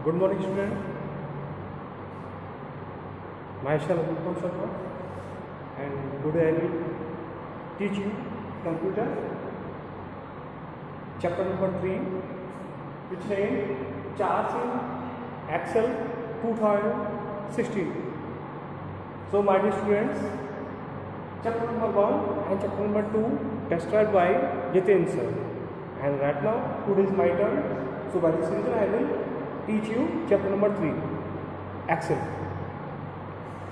Good morning, student. Myself Uttam Sharma, and today I will teach you computer chapter number 3, which name Charts in Excel 2016. So, my dear students, chapter number 1 and chapter number 2 tested by Jitin sir. And right now, today is my turn. So, by this reason, I will teach you chapter number 3, Excel.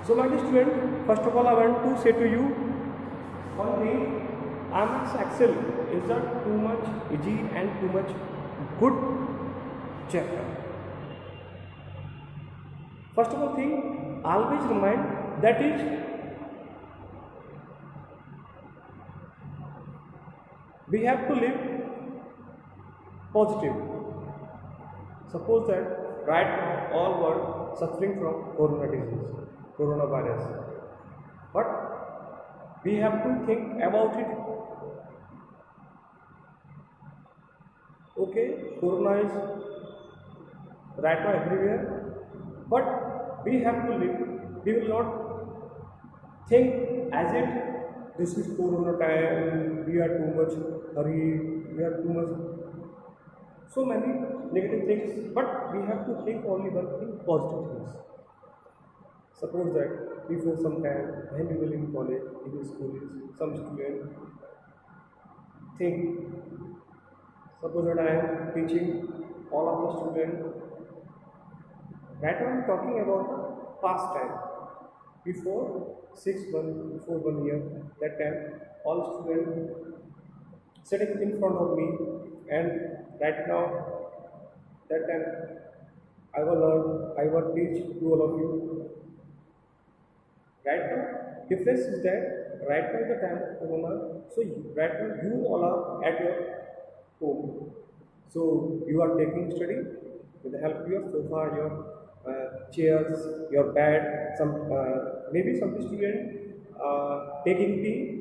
So, my dear student, first of all, I want to say to you one thing. MS Excel is a too much easy and too much good chapter. First of all thing, always remind that is we have to live positive. Suppose that right now all world suffering from coronavirus, but we have to think about it. Okay, corona is right now everywhere, but we have to live. We will not think as if this is corona time, we are too much hurry, we are too much so many negative things, but we have to think only one thing, positive things. Suppose that before some time, when we were in college, in school, some student think, suppose that I am teaching all of the students, right now I am talking about the past time, before 1 year, that time, all students sitting in front of me, and right now, that time, I will learn, I will teach to all of you. Right now, difference is that right now is the time of corona, so right now you all are at your home. So you are taking study with the help of your sofa, your chairs, your bed, some maybe some student taking tea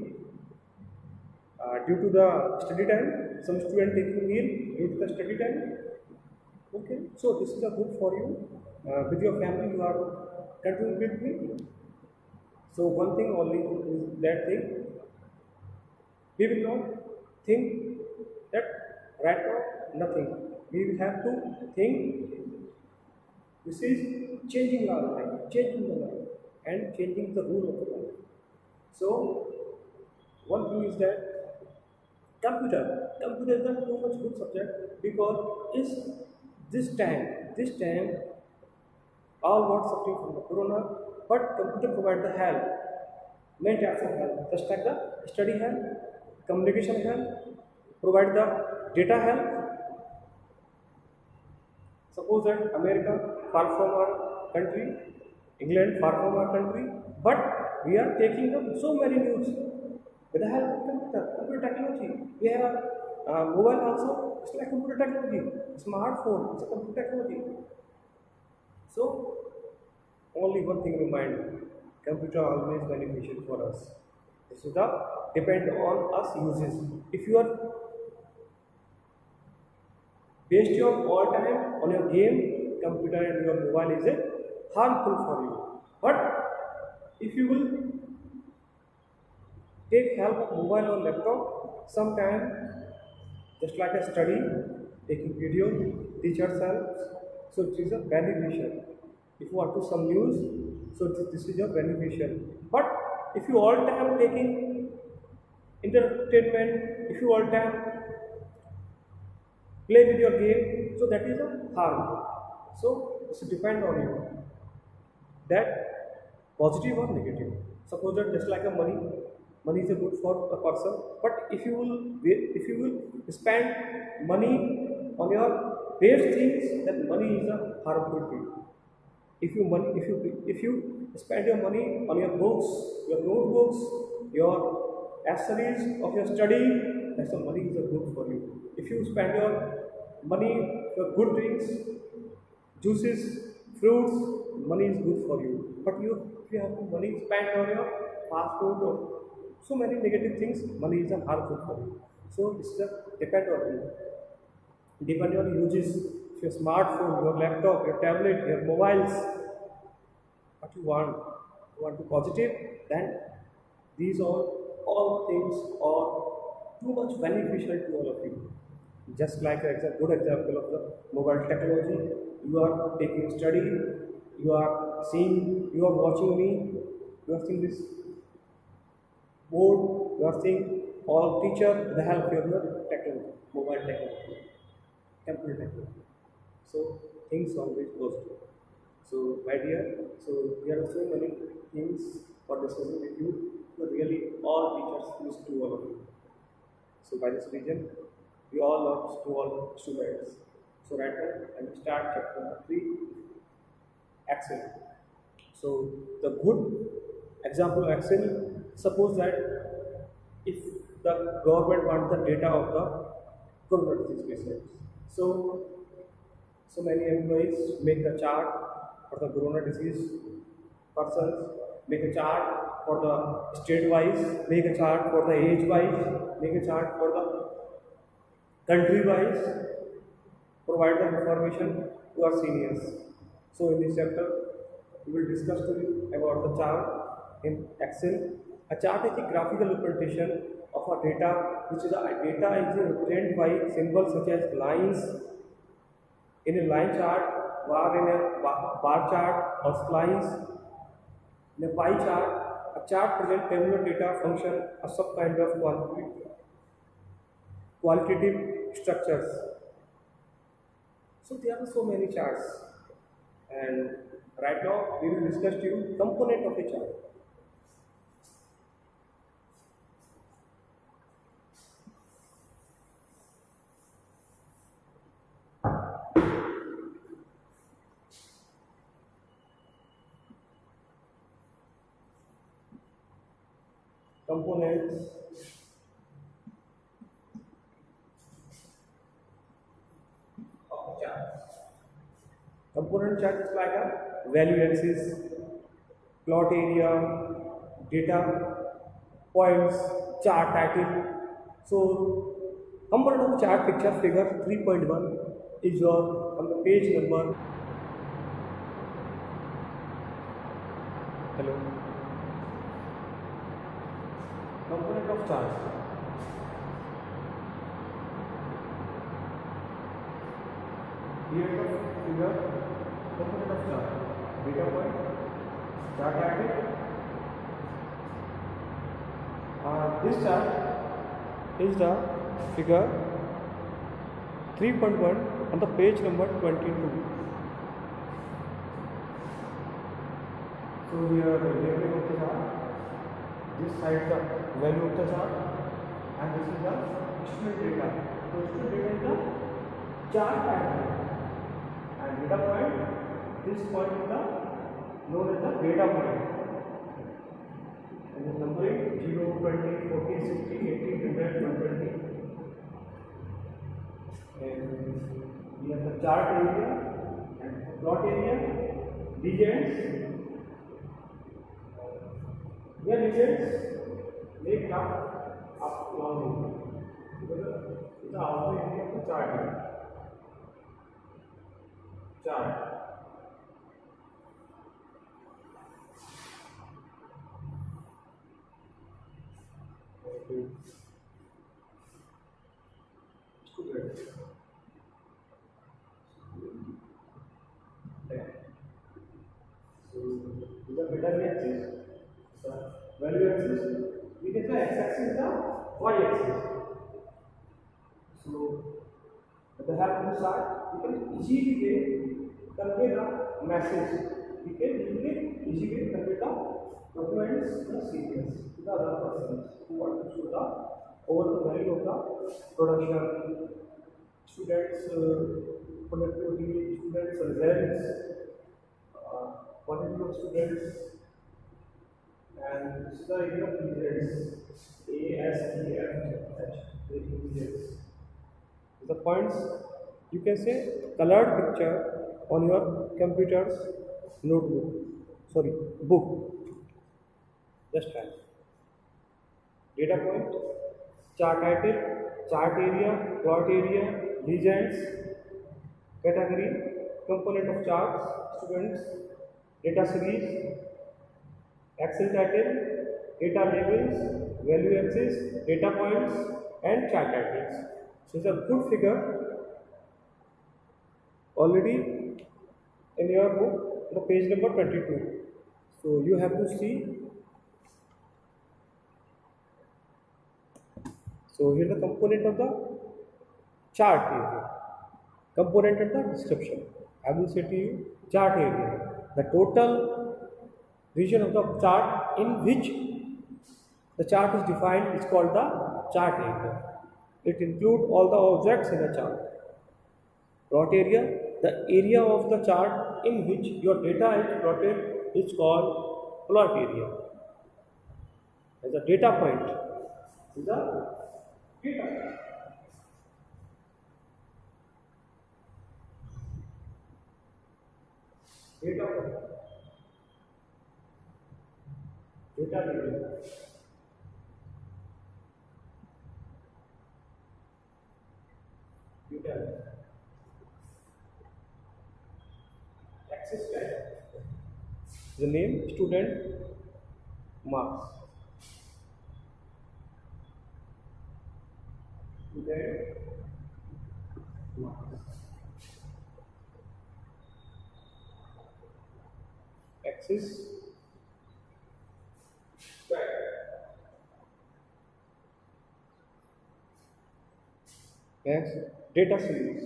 due to the study time, some student taking meal due to the study time. Okay, so this is a good for you. With your family, you are continuing with me. So one thing only is that thing. We will not think that right now nothing. We will have to think. This is changing our life, changing the life, and changing the rule of the life. So one thing is that computer is not too much good subject because is this time all were suffering from the corona, but computer provide the help, many types of help, just like the study help, communication help, provide the data help. Suppose that America far from our country, England far from our country, but we are taking up so many news with the help of computer technology. We have a mobile also, it's like computer technology. Smartphone, it's a computer technology. So, only one thing remind, computer always beneficial for us. This is the depend on us uses. If you are waste your all time on your game, computer and your mobile is a harmful for you. But if you will take help of mobile or laptop, sometime just like a study, taking video, teachers help, so it is a beneficial. If you want to some news, so this is your beneficial. But if you all time taking entertainment, if you all time play with your game, so that is a harm. So it depend on you that positive or negative. Suppose that just like a money is a good for a person, but if you will spend money on your waste things, then money is a harmful thing. If you spend your money on your books, your notebooks, your accessories of your study, that's the money is a good for you. If you spend your money for good drinks, juices, fruits, money is good for you. But if you have money spent on your fast food or so many negative things, money is a harmful for you. So this is a depend on you. Depend on uses. if your smartphone, your laptop, your tablet, your mobiles, what you want, you want to positive, then these all things are too much beneficial to all of you. Just like a good example of the mobile technology, you are taking study, you are seeing, you are watching me, you are seeing this board, you are seeing all teacher with the help of your technology, mobile technology, computer technology. So things always positive. So my dear, so there are so many things for discussing with you. So really all teachers miss to all of you. So by this reason, we all love to all students. So right now, I will start chapter number 3, Excel. So the good example of Excel, suppose that if the government wants the data of the corona disease patients. So many employees make a chart for the corona disease persons, make a chart for the state wise, make a chart for the age wise, make a chart for the country wise, provide the information to our seniors. So in this chapter, we will discuss to you about the chart in Excel. A chart is a graphical representation of a data, which is a data is represented by symbols such as lines in a line chart, bar in a bar chart, or slice in a pie chart. A chart presents tabular data function, a sub kind of qualitative structures. So there are so many charts, and right now we will discuss to you component of a chart. Components of a chart. Component chart is like a value axis, plot area, data points, chart title. So component of chart picture figure 3.1 is your on the page number. Hello. Component of chart. Here the figure component of chart. Data point, chart title. This chart is the figure 3.1 on the page number 22. So here the labeling of the chart. This side the value of the chart, and this is the student data. So student data is the chart title, and data point. This point is the known as the data point. And the numbering 0, 20, 40, 60, 80, 100, 120. And we have the chart area and plot area, legends. Here legends make up long because it's the outer area of the chart. Chart. So the value axis, the value axis, we get the x-axis is the y-axis. So with the help of the chart, we can easily convey the message. We can easily convey the documents to the seniors, to the other persons who want to show the overall value of the production, students' productivity, students' results, quantity of students, and this is the area of results. A, S, D, F, H, the results. The points you can say colored picture on your computer's notebook, sorry, book. Just try. Data point, chart title, chart area, plot area, legends, Category, component of charts, students, data series, Excel title, data labels, value axis, data points, and chart titles. So it's a good figure already in your book, the page number 22. So you have to see. So here the component of the chart area, component of the description. I will say to you chart area, the total region of the chart in which the chart is defined is called the chart area. It includes all the objects in a chart. Plot area, the area of the chart in which your data is plotted is called plot area. As a data point is a data point, data area, data access type. The name student marks. Student marks. Axis type. Next, data series.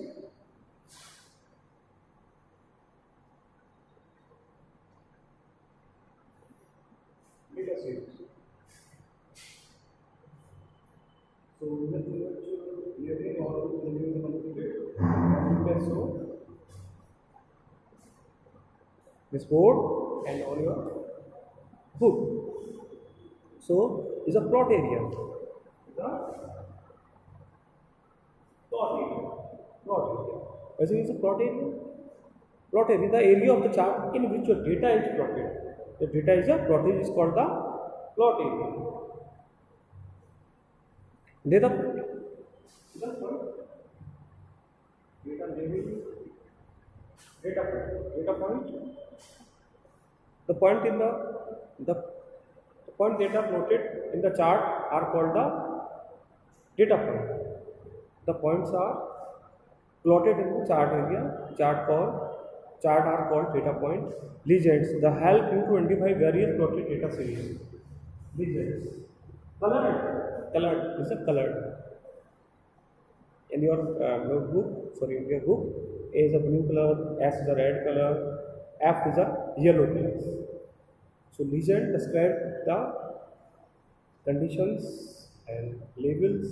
Data series. So when you are clearing or reviewing the completed, you can show this board and on your book. So is a plot area. The plot area. Plot area. As in is a plot area. Plot area, the area of the chart in which your data is plotted. The data is a plotted is called the plot area. Data point. Data point. Data label. Data point. Data point. The point in the point data plotted in the chart are called the data point. The points are plotted in the chart area. Chart are called data point. Legends, the help you to identify various plotted data series. Legends. Colored is a colored. In your notebook, sorry, in your book, A is a blue color, S is a red color, F is a yellow color. So legend describe the conditions and labels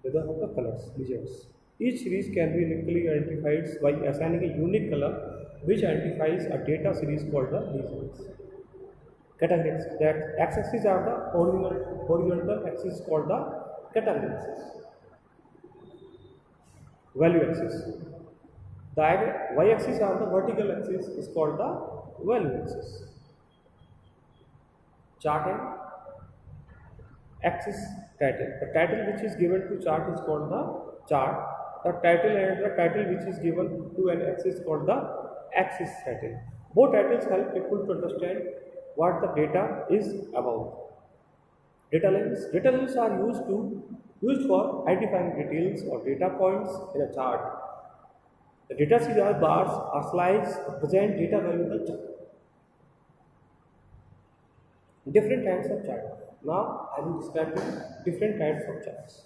with the colors, legends. Each series can be uniquely identified by assigning a unique color which identifies a data series called the legends. Categories, that x-axis are the horizontal axis called the category axis. Value axis. The y-axis are the vertical axis is called the value axis. Chart and axis title. The title which is given to chart is called the chart. The title and the title which is given to an axis is called the axis title. Both titles help people to understand what the data is about. Data labels. Data labels are used for identifying details or data points in a chart. The data series are bars or slides present data value in the chart. Different kinds of chart. Now I will describe different kinds of charts.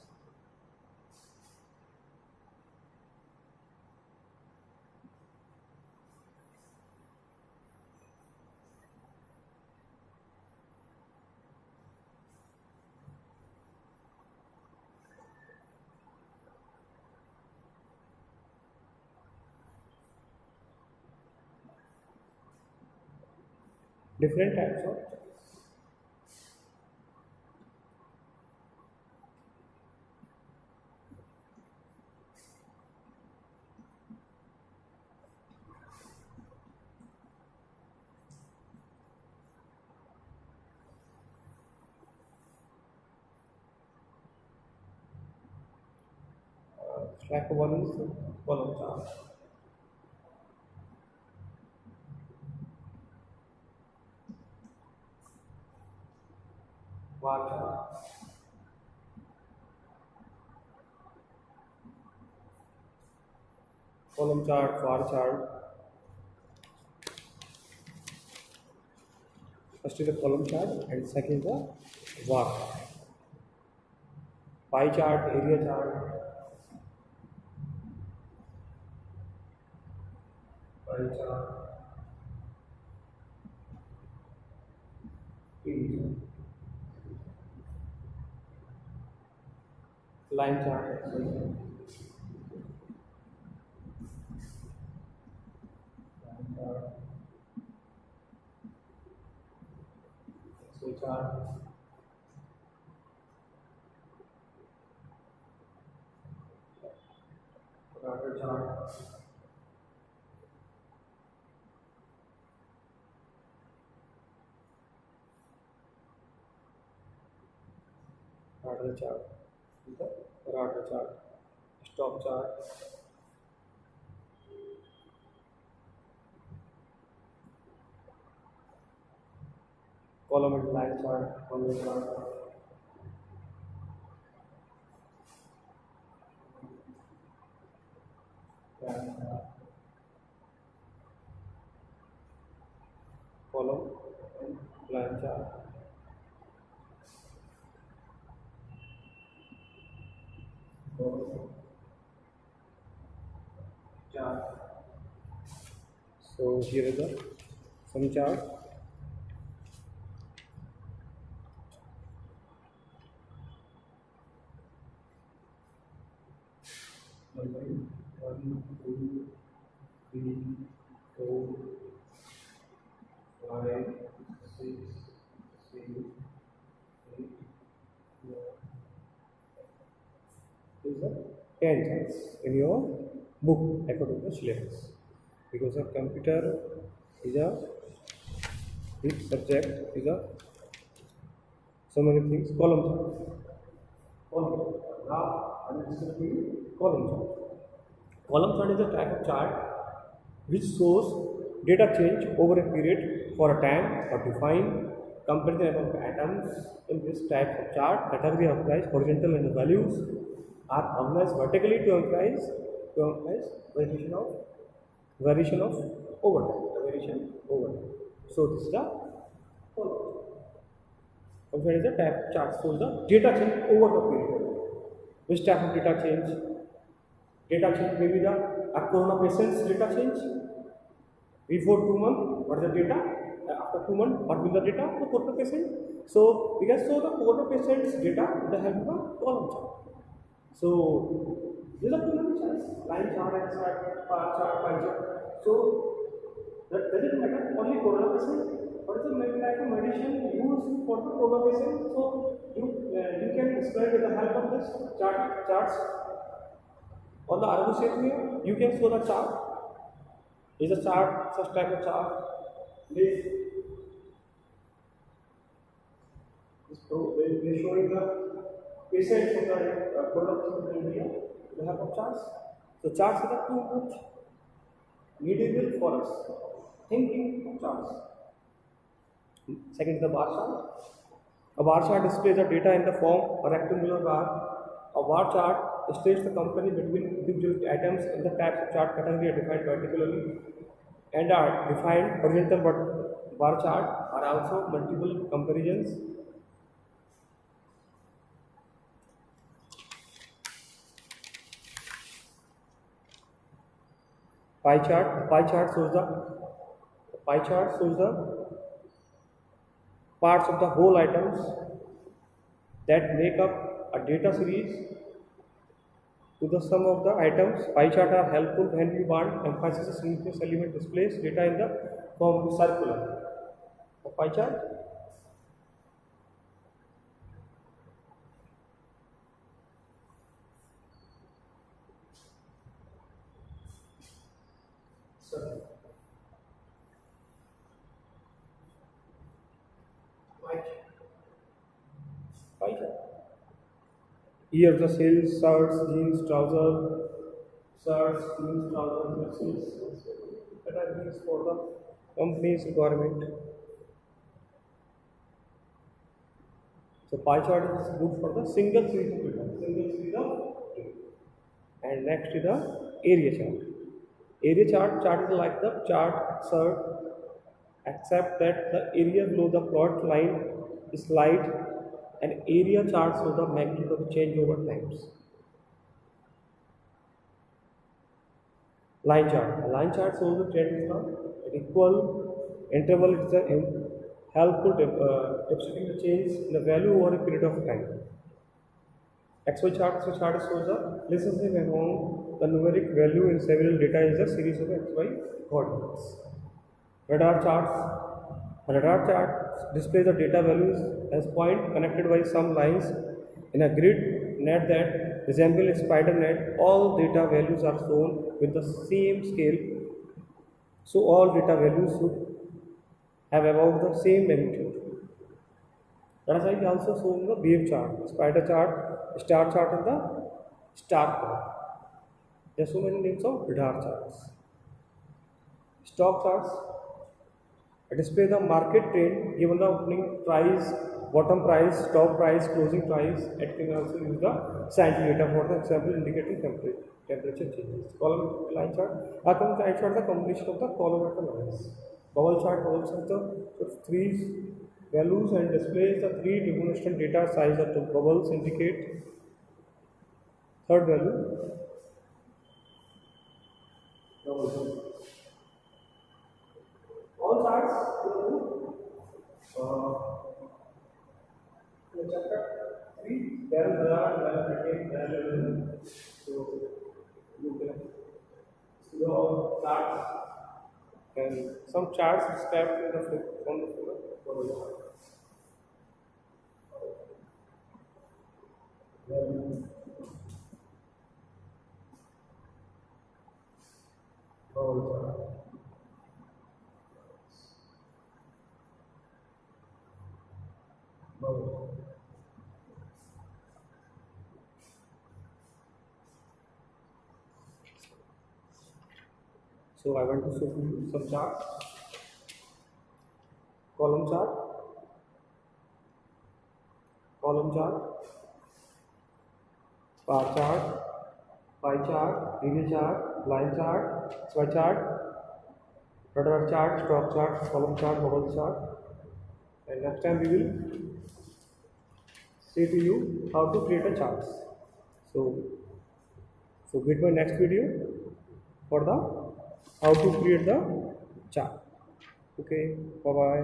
Different types of charts. Like one is column chart. bar chart, column chart, bar chart. First is the column chart and second is the bar. Pie chart, area chart, pie chart, area chart, line chart, Excel chart, charter chart, charter chart, the charter chart, stock chart, column and line chart, column chart, line chart, column and line chart, column chart. So here is the some chart. One, two, three, four, five, six, seven, eight, nine. These are 10 charts in your book according to syllabus. Because a computer is a big subject, is a so many things. Column chart, column graph, and this will be column chart. Column chart is a type of chart which shows data change over a period for a time or define comparison among the atoms. In this type of chart, category emphasize horizontal and the values are organized vertically to emphasize variation of variation over time. So this is the column. Column is a type of chart shows the data change over the period. Which type of data change? Data change may be the corona patient's data change. Before 2 months, what is the data? After 2 months, what will the data of the corona patient? So we can show the corona patient's data with the help of a column chart. So these are 2 charts: line chart, X chart, bar chart, pie chart. So that doesn't matter only corona patient. What is the type of medicine used for the corona patient? So you can describe with the help of this charts. On the other sheet here, you can show the chart. Is a chart, such type of chart. They showing the patients of the products of the India. They have of charts. So charts are too much needable for us. Thinking of charts. Second is the bar chart. A bar chart displays the data in the form of rectangular bar. A bar chart states the company between individual items in the types of chart category are defined particularly and are defined horizontal bar chart are also multiple comparisons. Pie chart shows the parts of the whole items that make up a data series to the sum of the items. Pie chart are helpful when we want emphasis significance element displays data in the form of circular. A pie chart. Pie chart. Here the sales, shirts, jeans, trousers, maxes that are used for the company's requirement. So pie chart is good for the single series of data. Single series of data. And next is the area chart. Area chart is like the chart except that the area below the plot line is light and area chart shows the magnitude of change over times. Line chart. A line chart shows the trend is the equal interval. It is helpful demonstrating the change in the value over a period of time. XY chart shows the relationship among the numeric value in several data in the series of XY coordinates. Radar chart displays the data values as point connected by some lines in a grid net that resemble a spider net. All data values are shown with the same scale, so all data values should have about the same magnitude. That is why we also shown the wave chart, spider chart, star chart, and the star chart. There are so many names of radar charts. Stock charts display the market trend given the opening price, bottom price, top price, closing price. It can also use the scientific data for the example indicating temperature changes. Column line chart. A column line chart is the combination of the column and the lines. Bubble chart the three values and displays the three dimensional data size of the bubbles indicate third value. All charts in chapter 3, there are again, so you can see all charts and some charts described in the from the figure. So I want to show you some charts. Column chart, bar chart, pie chart, linear chart, line chart, square chart, radar chart, stock chart, column chart, bubble chart. And next time we will say to you how to create a charts. So wait my next video for the how to create the chart. Okay, bye bye.